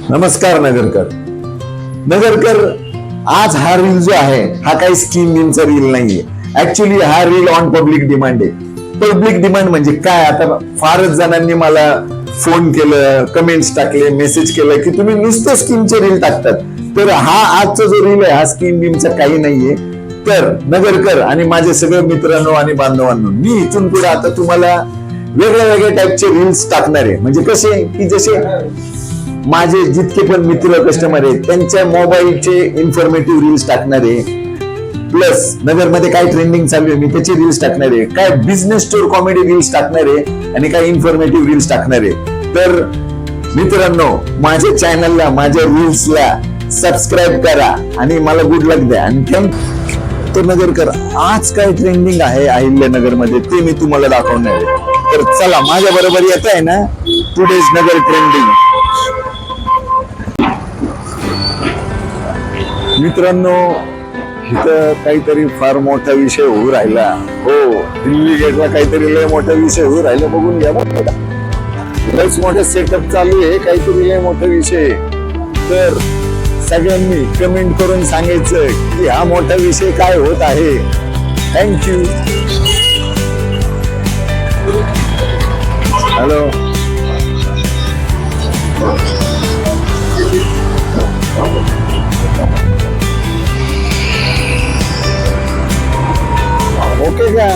नमस्कार नगरकर आज हा रील जो आहे हा काही स्कीम बिमचा रील नाहीये. ऍक्च्युली हा रील ऑन पब्लिक डिमांड आहे. पब्लिक डिमांड म्हणजे काय, आता फारच जणांनी मला फोन केलं, कमेंट्स टाकले, मेसेज केलं की तुम्ही नुसतं स्कीमचे रील टाकतात. तर हा आजचा जो रील आहे हा स्कीम बिमचा काही नाहीये. तर नगरकर आणि माझे सगळे मित्रांनो आणि बांधवांनो, मी इथून पुढे आता तुम्हाला वेगळ्या टाईपचे रील्स टाकणार आहे. म्हणजे कसे की जसे माझे जितके पण मित्र कस्टमर आहेत त्यांच्या मोबाईलचे इन्फॉर्मेटिव्ह रील्स टाकणार आहे. प्लस नगरमध्ये काय ट्रेंडिंग चालू आहे मी त्याची रील्स टाकणार आहे. काय बिझनेस स्टोर कॉमेडी रील्स टाकणार आहे आणि काय इन्फॉर्मेटिव्ह रील्स टाकणार आहे. तर मित्रांनो, माझ्या चॅनलला, माझ्या रील्सला सबस्क्राईब करा आणि मला गुड लक द्या. आणि तर नगरकर आज काय ट्रेंडिंग आहे अहिल्यानगर मध्ये ते मी तुम्हाला दाखवणार आहे. तर चला माझ्या बरोबर येत आहे ना टुडेज नगर ट्रेंडिंग. मित्रांनो, इथं काहीतरी फार मोठा विषय होऊ राहिला. हो, दिल्ली गेटला काहीतरी लय मोठा विषय होऊ राहिला. बघून घ्या बघा, लयच मोठा सेटअप चालू आहे, काहीतरी लय मोठा विषय. तर सगळ्यांनी कमेंट करून सांगायचं की हा मोठा विषय काय होत आहे. थँक्यू. हॅलो, ओके का?